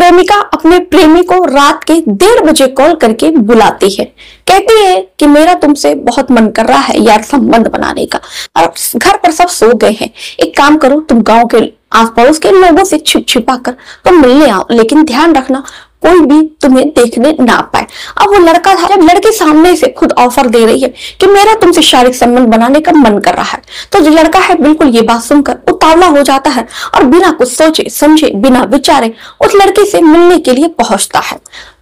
प्रेमिका अपने प्रेमी को रात के 1:30 बजे कॉल करके बुलाती है। कहती है कि मेरा तुमसे बहुत मन कर रहा है यार संबंध बनाने का, और घर पर सब सो गए हैं। एक काम करो, तुम गांव के आस पड़ोस के लोगों से छिप छिपा कर तुम मिलने आओ, लेकिन ध्यान रखना कोई भी तुम्हें देखने ना पाए। अब वो लड़का था, जब लड़की सामने से खुद ऑफर दे रही है कि मेरा तुमसे शारीरिक संबंध बनाने का मन कर रहा है, तो जो लड़का है बिल्कुल ये बात सुनकर उतावला हो जाता है और बिना कुछ सोचे समझे, बिना विचारे उस लड़की से मिलने के लिए पहुंचता है।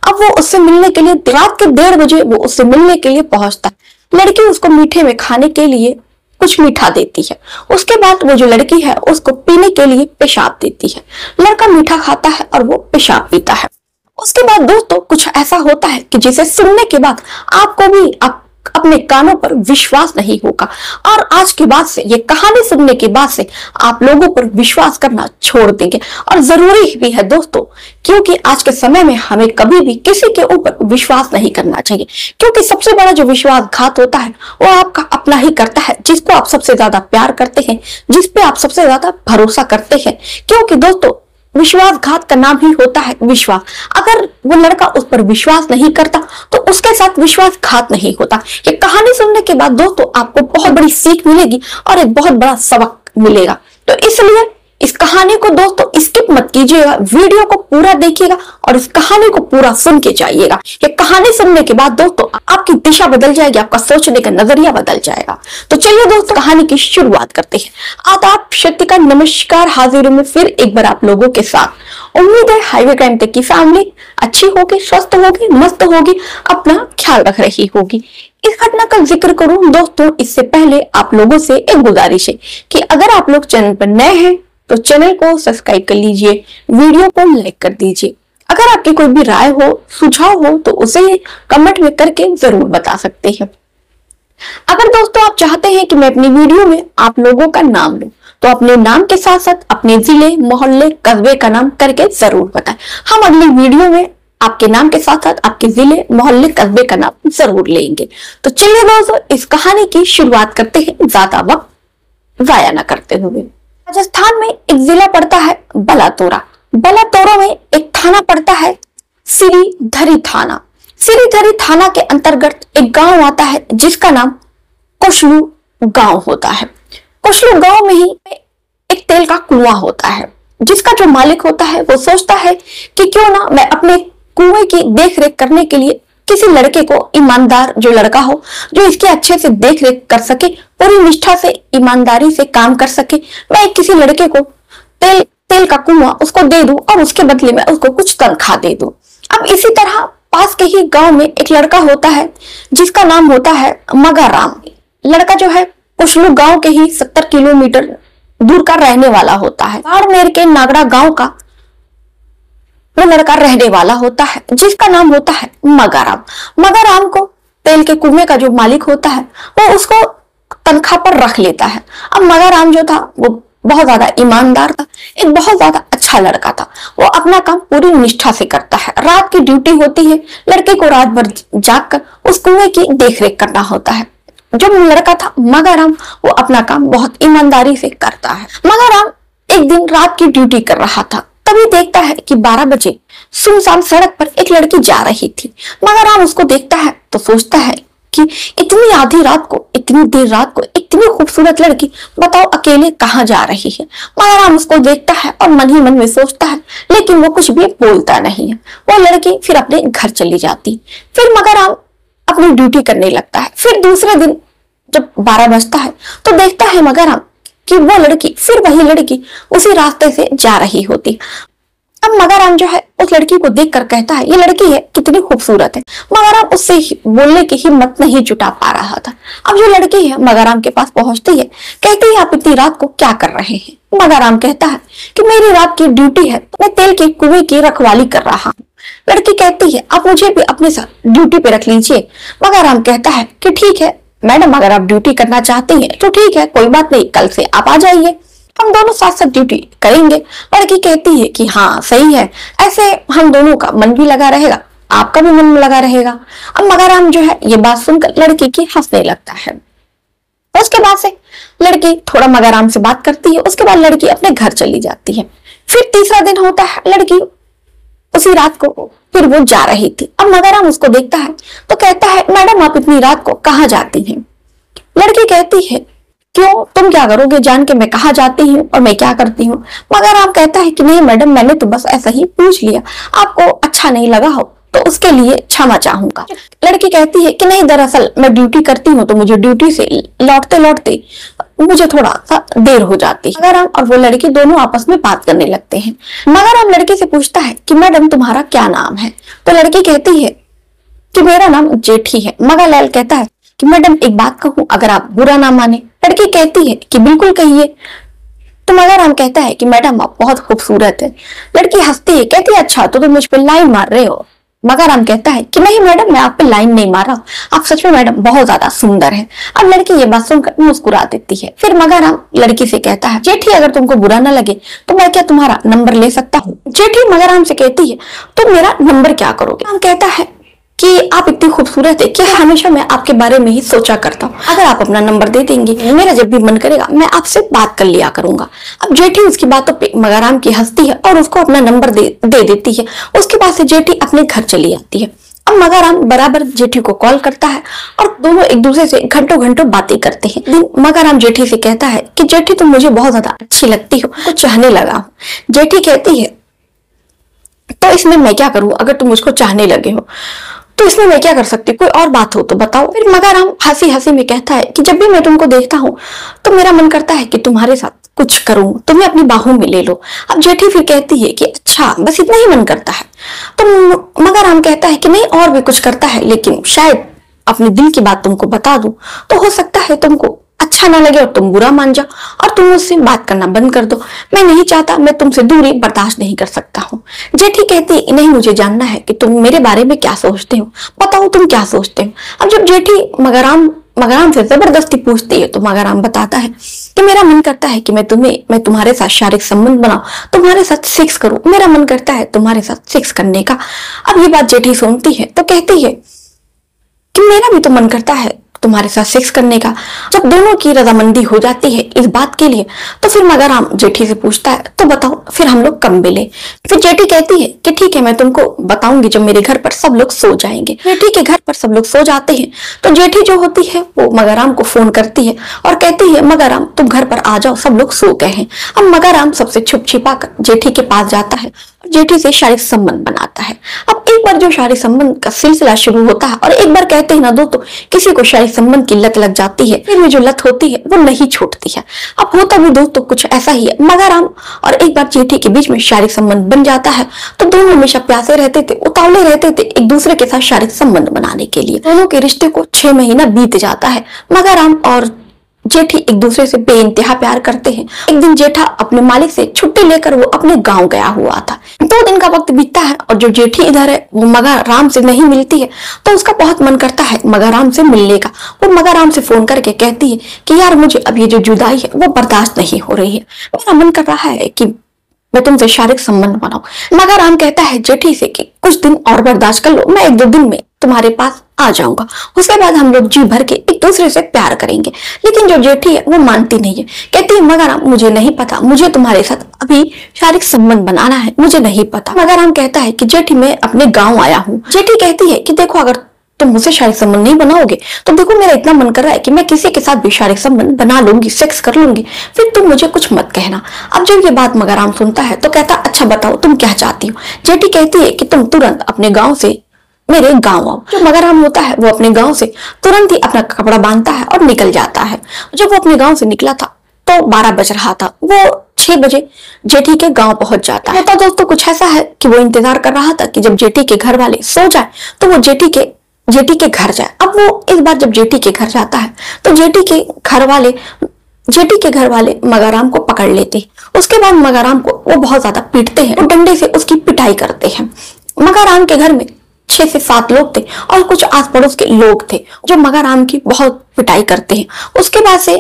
अब वो उससे मिलने के लिए रात के 1:30 बजे वो उससे मिलने के लिए पहुंचता है। लड़की उसको मीठे में खाने के लिए कुछ मीठा देती है। उसके बाद वो जो लड़की है उसको पीने के लिए पेशाब देती है। लड़का मीठा खाता है और वो पेशाब पीता है। उसके बाद दोस्तों कुछ ऐसा होता है कि जिसे सुनने के बाद आपको भी अपने कानों पर विश्वास नहीं होगा, और आज के बाद से, ये कहानी सुनने के बाद से आप लोगों पर विश्वास करना छोड़ देंगे। और जरूरी भी है दोस्तों, क्योंकि आज के समय में हमें कभी भी किसी के ऊपर विश्वास नहीं करना चाहिए, क्योंकि सबसे बड़ा जो विश्वासघात होता है वो आपका अपना ही करता है, जिसको आप सबसे ज्यादा प्यार करते हैं, जिस पे आप सबसे ज्यादा भरोसा करते हैं। क्योंकि दोस्तों विश्वासघात का नाम ही होता है विश्वास। अगर वो लड़का उस पर विश्वास नहीं करता तो उसके साथ विश्वासघात नहीं होता। ये कहानी सुनने के बाद दोस्तों आपको बहुत बड़ी सीख मिलेगी और एक बहुत बड़ा सबक मिलेगा। तो इसलिए इस कहानी को दोस्तों स्किप मत कीजिएगा, वीडियो को पूरा देखिएगा और इस कहानी को पूरा सुन के जाइएगा। ये कहानी सुनने के बाद दोस्तों आपकी दिशा बदल जाएगी, आपका सोचने का नजरिया बदल जाएगा। तो चलिए दोस्तों कहानी की शुरुआत करते हैं। आदाब, शक्ति का नमस्कार, हाजिर हूं मैं फिर एक बार आप लोगों के साथ। उम्मीद है हाईवे क्राइम टेक की फैमिली अच्छी होगी, स्वस्थ होगी, मस्त होगी, अपना ख्याल रख रही होगी। इस घटना का जिक्र करूं दोस्तों इससे पहले आप लोगों से एक गुजारिश है कि अगर आप लोग चैनल पर नए हैं तो चैनल को सब्सक्राइब कर लीजिए, वीडियो को लाइक कर दीजिए। अगर आपकी कोई भी राय हो, सुझाव हो तो उसे कमेंट में करके जरूर बता सकते हैं। अगर दोस्तों आप चाहते हैं कि मैं अपनी वीडियो में आप लोगों का नाम लूं तो अपने नाम के साथ साथ अपने जिले, मोहल्ले, कस्बे का नाम करके जरूर बताएं। हम अगली वीडियो में आपके नाम के साथ साथ आपके जिले, मोहल्ले, कस्बे का नाम जरूर लेंगे। तो चलिए दोस्तों इस कहानी की शुरुआत करते हैं, ज्यादा वक्त जाया न करते हुए। राजस्थान में एक जिला पड़ता है बलातोरा। बलातोरा में एक थाना पड़ता है सिरीधरी थाना। सिरीधरी थाना के अंतर्गत एक गांव आता है जिसका नाम कुशलू गांव होता है। कुशलू गांव में ही एक तेल का कुआं होता है, जिसका जो मालिक होता है वो सोचता है कि क्यों ना मैं अपने कुएं की देखरेख करने के लिए किसी लड़के को, ईमानदार जो लड़का हो जो इसके अच्छे से देख रेख कर सके, पूरी निष्ठा से, ईमानदारी से काम कर सके, मैं किसी लड़के को तेल का कुआं उसको दे दूं और उसके बदले में उसको कुछ तनख्वाह दे दूं। अब इसी तरह पास के ही गांव में एक लड़का होता है जिसका नाम होता है मगाराम। लड़का जो है कुशलू गांव के ही 70 किलोमीटर दूर का रहने वाला होता है। बाड़मेर के नागड़ा गांव का वो लड़का रहने वाला होता है जिसका नाम होता है मगाराम। मगाराम को तेल के कुएं का जो मालिक होता है वो उसको तनख्वाह पर रख लेता है। अब मगाराम जो था वो बहुत ज्यादा ईमानदार था, एक बहुत ज्यादा अच्छा लड़का था। वो अपना काम पूरी निष्ठा से करता है। रात की ड्यूटी होती है, लड़के को रात भर जागकर उस कुएं की देखरेख करना होता है। जो लड़का था मगाराम वो अपना काम बहुत ईमानदारी से करता है। मगाराम एक दिन रात की ड्यूटी कर रहा था, तभी देखता है कि 12 बजे सुनसान सड़क पर एक लड़की जा रही थी। मगाराम उसको देखता है तो सोचता है कि इतनी आधी रात को, इतनी देर रात को इतनी खूबसूरत लड़की बताओ अकेले कहाँ जा रही है। मगाराम उसको देखता है और मन ही मन में सोचता है, लेकिन वो कुछ भी बोलता नहीं है। वो लड़की फिर अपने घर चली जाती। फिर मगाराम अपनी ड्यूटी करने लगता है। फिर दूसरे दिन जब 12 बजता है तो देखता है मगाराम कि वो लड़की, फिर वही लड़की उसी रास्ते से जा रही होती। अब मगाराम जो है उस लड़की को देखकर कहता है, ये लड़की है कितनी खूबसूरत है। मगाराम उससे बोलने की हिम्मत नहीं जुटा पा रहा था। अब जो लड़की है मगाराम के पास पहुंचती है, कहती है आप इतनी रात को क्या कर रहे हैं। मगाराम कहता है कि मेरी रात की ड्यूटी है, मैं तेल के कुएं की रखवाली कर रहा हूँ। लड़की कहती है आप मुझे भी अपने साथ ड्यूटी पे रख लीजिए। मगाराम कहता है कि ठीक है मैडम, अगर आप ड्यूटी करना चाहती हैं तो ठीक है, कोई बात नहीं, कल से आप आ जाइए, हम दोनों साथ साथ ड्यूटी करेंगे। लड़की कहती है कि हाँ सही है, ऐसे हम दोनों का मन भी लगा रहेगा, आपका भी मन लगा रहेगा। अब मगाराम जो है ये बात सुनकर लड़की की हंसने लगता है। उसके बाद से लड़की थोड़ा मगाराम से बात करती है। उसके बाद लड़की अपने घर चली जाती है। फिर तीसरा दिन होता है, लड़की उसी रात को फिर वो जा रही थी। अब मगाराम उसको देखता है तो कहता है, मैडम आप इतनी रात को कहाँ जाती हैं? लड़की कहती है, क्यों, तुम क्या करोगे जान के मैं कहाँ जाती हूँ और मैं क्या करती हूँ? मगाराम कहता है कि नहीं मैडम, मैंने तो बस ऐसा ही पूछ लिया, आपको अच्छा नहीं लगा हो तो उसके लिए क्षमा चाहूंगा। लड़की कहती है कि नहीं, दरअसल मैं ड्यूटी करती हूँ तो मुझे ड्यूटी से लौटते लौटते मुझे थोड़ा सा देर हो जाती है। मगाराम और वो लड़की दोनों आपस में बात करने लगते हैं। मगाराम लड़की से पूछता है कि मैडम तुम्हारा क्या नाम है? तो लड़की कहती है कि मेरा नाम जेठी है। मगालाल कहता है कि मैडम एक बात कहूं, अगर आप बुरा ना माने। लड़की कहती है कि बिल्कुल कहिए। तो मगाराम कहता है कि मैडम आप बहुत खूबसूरत है। लड़की हंसती है, कहती है अच्छा तो तुम मुझ पर लाइन मार रहे हो। मगाराम कहता है कि नहीं मैडम, मैं आप पे लाइन नहीं मार रहा, आप सच में मैडम बहुत ज्यादा सुंदर है। अब लड़की ये बात सुनकर मुस्कुरा देती है। फिर मगाराम लड़की से कहता है, जेठी अगर तुमको बुरा ना लगे तो मैं क्या तुम्हारा नंबर ले सकता हूँ? जेठी मगाराम से कहती है, तुम मेरा नंबर क्या करोगे? मगाराम कहता है कि आप इतनी खूबसूरत है कि हमेशा मैं आपके बारे में ही सोचा करता हूँ। अगर आप अपना नंबर दे देंगे, मेरा जब भी मन करेगा मैं आपसे बात कर लिया करूंगा। अब जेठी उसकी बातों पे मगाराम की हंसती है और उसको अपना नंबर दे देती है। उसके बाद से जेठी अपने घर चली जाती है। अब मगाराम बराबर जेठी को कॉल करता है और दोनों एक दूसरे से घंटों घंटों बातें करते हैं। दिन मगाराम जेठी से कहता है कि जेठी तुम मुझे बहुत ज्यादा अच्छी लगती हो, कुछ चाहने लगा हूँ। जेठी कहती है, तो इसमें मैं क्या करूं? अगर तुम मुझको चाहने लगे हो तो इसमें मैं क्या कर सकती हूँ? कोई और बात हो तो बताओ। फिर मगाराम हंसी हंसी में कहता है कि जब भी मैं तुमको देखता हूँ तो मेरा मन करता है कि तुम्हारे साथ कुछ करूं, तुम्हें अपनी बाहों में ले लो। अब जेठी फिर कहती है कि अच्छा बस इतना ही मन करता है? तो मगाराम कहता है कि नहीं, और भी कुछ करता है, लेकिन शायद अपने दिल की बात तुमको बता दूं तो हो सकता है तुमको अच्छा ना लगे और तुम बुरा मान जाओ और तुम मुझसे बात करना बंद कर दो। मैं नहीं चाहता, मैं तुमसे दूरी बर्दाश्त नहीं कर सकता हूँ। जेठी कहती नहीं, मुझे जानना है कि तुम मेरे बारे में क्या सोचते हो, बताओ तुम क्या सोचते हो। अब जब जेठी मगाराम से जबरदस्ती पूछती है तो मगाराम बताता है कि मेरा मन करता है कि मैं तुम्हारे साथ शारीरिक संबंध बनाऊं, तुम्हारे साथ सेक्स करूं, मेरा मन करता है तुम्हारे साथ सेक्स करने का। अब ये बात जेठी सुनती है तो कहती है कि मेरा भी तो मन करता है तुम्हारे साथ सेक्स करने का। जब दोनों की रजामंदी हो जाती है इस बात के लिए तो फिर मगाराम जेठी से पूछता है, तो बताओ फिर हम लोग कब मिले? फिर जेठी कहती है कि ठीक है, मैं तुमको बताऊंगी जब मेरे घर पर सब लोग सो जाएंगे। जेठी के घर पर सब लोग सो जाते हैं तो जेठी जो होती है वो मगाराम को फोन करती है और कहती है, मगाराम तुम घर पर आ जाओ, सब लोग सो गए हैं। अब मगाराम सबसे छुप छिपा कर जेठी के पास जाता है और जेठी से शारीरिक संबंध बनाता है। अब एक बार जो शारीरिक संबंध का सिलसिला शुरू होता है और एक बार कहते हैं ना दोस्तों, किसी को शारीरिक संबंध की लत लग जाती है, फिर में जो लत होती है वो नहीं छूटती है। अब होता भी दोस्तों कुछ ऐसा ही है। मगाराम और एक बार जेठी के बीच में शारीरिक संबंध बन जाता है तो दोनों हमेशा प्यासे रहते थे, उतावले रहते थे एक दूसरे के साथ शारीरिक संबंध बनाने के लिए। दोनों के रिश्ते को 6 महीना बीत जाता है। मगाराम और जेठी एक दूसरे से बेइंतहा प्यार करते हैं। एक दिन जेठा अपने मालिक से छुट्टी लेकर वो अपने गांव गया हुआ था। 2 दिन का वक्त बीतता है और जो जेठी इधर है वो मगाराम से नहीं मिलती है तो उसका बहुत मन करता है मगाराम से मिलने का। वो मगाराम से फोन करके कहती है कि यार मुझे अब ये जो जुदाई है वो बर्दाश्त नहीं हो रही है, मेरा मन कर रहा है कि मैं तुमसे शारीरिक संबंध बनाऊं। मगाराम कहता है जेठी से कि कुछ दिन और बर्दाश्त कर लो, मैं 1-2 दिन में तुम्हारे पास आ जाऊंगा, उसके बाद हम लोग जी भर के एक दूसरे से प्यार करेंगे। लेकिन जो जेठी है वो मानती नहीं है, कहती है मगाराम मुझे नहीं पता, मुझे तुम्हारे साथ अभी शारीरिक संबंध बनाना है, मुझे नहीं पता। मगाराम कहता है कि जेठी मैं अपने गाँव आया हूँ। जेठी कहती है कि देखो अगर तुम मुझसे शारीरिक संबंध नहीं बनाओगे तो देखो मेरा इतना मन कर रहा है कि मैं किसी के साथ भी शारीरिक संबंध बना लूंगी, सेक्स कर लूंगी, फिर तुम मुझे कुछ मत कहना। अब जब ये बात मगाराम सुनता है तो कहता अच्छा बताओ तुम क्या चाहती हो। जेठी कहती है कि तुम तुरंत अपने गाँव से मेरे गाँव आओ। जो मगाराम होता है वो अपने गाँव से तुरंत ही अपना कपड़ा बांधता है और निकल जाता है। जब वो अपने गाँव से निकला था तो 12 बज रहा था, वो 6 बजे जेठी के गांव पहुंच जाता है। तो दोस्तों कुछ ऐसा है कि वो इंतजार कर रहा था कि जब जेठी के घर वाले सो जाए तो वो जेठी के घर जाए। अब वो इस बार जब जेठी के घर जाता है तो जेठी के घर वाले मगाराम को पकड़ लेते हैं। उसके बाद मगाराम को वो बहुत ज्यादा पीटते हैं और डंडे से उसकी पिटाई करते हैं। मगाराम के घर में 6 से 7 लोग थे और कुछ आस पड़ोस के लोग थे जो मगाराम की बहुत पिटाई करते हैं। उसके बाद से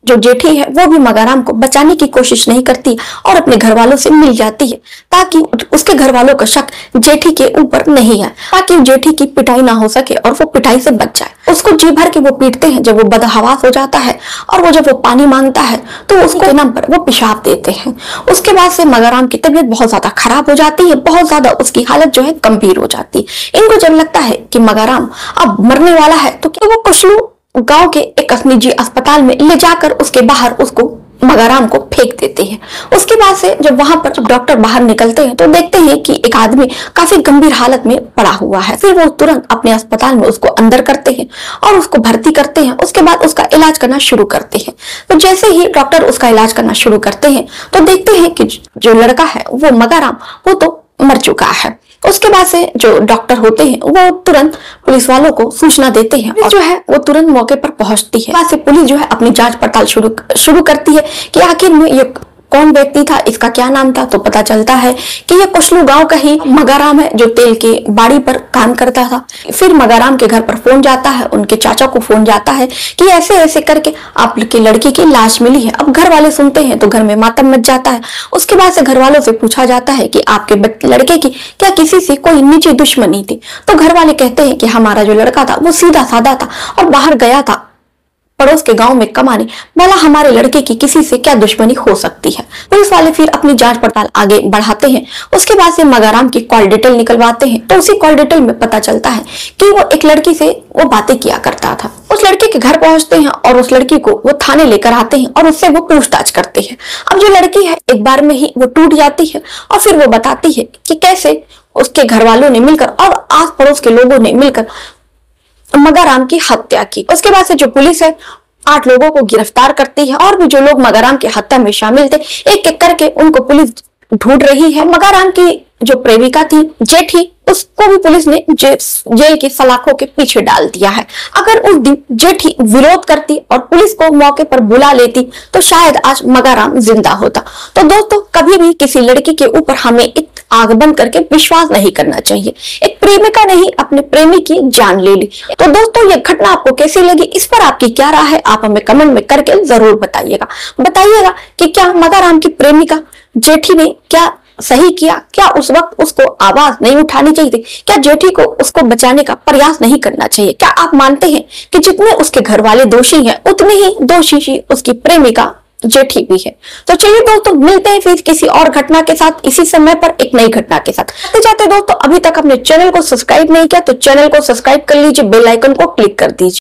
जो जेठी है वो भी मगाराम को बचाने की कोशिश नहीं करती और अपने घर वालों से मिल जाती है ताकि उसके घर वालों का शक जेठी के ऊपर नहीं है, ताकि जेठी की पिटाई ना हो सके और वो पिटाई से बच जाए। उसको जी भर के वो पीटते हैं। जब वो बदहवास हो जाता है और जब वो पानी मांगता है तो उसके नाम पर वो पेशाब देते हैं। उसके बाद से मगाराम की तबीयत बहुत ज्यादा खराब हो जाती है, बहुत ज्यादा उसकी हालत जो है गंभीर हो जाती है। इनको जब लगता है कि मगाराम अब मरने वाला है तो क्या वो कुछलू गांव के एक निजी अस्पताल में ले जाकर उसके बाहर उसको मगाराम को फेंक देते हैं। उसके बाद से जब वहां पर डॉक्टर बाहर निकलते हैं तो देखते हैं कि एक आदमी काफी गंभीर हालत में पड़ा हुआ है। फिर वो तुरंत अपने अस्पताल में उसको अंदर करते हैं और उसको भर्ती करते हैं। उसके बाद उसका इलाज करना शुरू करते हैं। तो जैसे ही डॉक्टर उसका इलाज करना शुरू करते हैं तो देखते हैं कि जो लड़का है वो मगाराम वो तो मर चुका है। उसके बाद से जो डॉक्टर होते हैं वो तुरंत पुलिस वालों को सूचना देते हैं और जो है वो तुरंत मौके पर पहुंचती है। बाद से पुलिस जो है अपनी जांच पड़ताल शुरू करती है कि आखिर में ये कौन व्यक्ति था, इसका क्या नाम था। तो पता चलता है कि ये कुछलू गांव का ही मगाराम है जो तेल के बाड़ी पर काम करता था। फिर मगाराम के घर पर फोन जाता है, उनके चाचा को फोन जाता है कि ऐसे ऐसे करके आपके लड़की की लाश मिली है। अब घर वाले सुनते हैं तो घर में मातम मच जाता है। उसके बाद से घर वालों से पूछा जाता है कि आपके लड़के की क्या किसी से कोई निजी दुश्मनी थी। तो घर वाले कहते हैं कि हमारा जो लड़का था वो सीधा साधा था और बाहर गया था पड़ोस के गांव में कमाने, भला हमारे लड़के की किसी से क्या दुश्मनी हो सकती है। पुलिस वाले फिर अपनी जांच पड़ताल आगे बढ़ाते हैं। उसके बाद से मगाराम की कॉल डिटेल निकलवाते हैं तो उसी कॉल डिटेल में पता चलता है कि वो एक लड़की से वो बातें किया करता था। उस लड़के के घर पहुंचते हैं और उस लड़की को वो थाने लेकर आते हैं और उससे वो पूछताछ करते हैं। अब जो लड़की है एक बार में ही वो टूट जाती है और फिर वो बताती है कि कैसे उसके घर वालों ने मिलकर और आस पड़ोस के लोगों ने मिलकर मगाराम की हत्या की। उसके बाद से जो पुलिस है 8 लोगों को गिरफ्तार करती है और भी जो लोग मगाराम की हत्या में शामिल थे एक एक करके उनको पुलिस ढूंढ रही है। मगाराम की जो प्रेमिका थी जेठी, उसको भी पुलिस ने जेल की सलाखों के पीछे डाल दिया है। अगर उस दिन जेठी विरोध करती और पुलिस को मौके पर बुला लेती तो शायद आज मगाराम जिंदा होता। तो दोस्तों कभी भी किसी लड़की के ऊपर हमें एक आग बंद करके विश्वास नहीं करना चाहिए। एक प्रेमिका ने ही अपने प्रेमी की जान ले ली। तो दोस्तों ये घटना आपको कैसी लगी, इस पर आपकी क्या राय है, आप हमें कमेंट में करके जरूर बताइएगा कि क्या मगाराम की प्रेमिका जेठी ने क्या सही किया, क्या उस वक्त उसको आवाज नहीं उठानी चाहिए थी, क्या जेठी को उसको बचाने का प्रयास नहीं करना चाहिए। क्या आप मानते हैं कि जितने उसके घर वाले दोषी हैं उतने ही दोषी उसकी प्रेमिका जेठी भी है। तो चलिए दोस्तों मिलते हैं फिर किसी और घटना के साथ इसी समय पर एक नई घटना के साथ। जाते दोस्तों अभी तक अपने चैनल को सब्सक्राइब नहीं किया तो चैनल को सब्सक्राइब कर लीजिए, बेल आइकन को क्लिक कर दीजिए।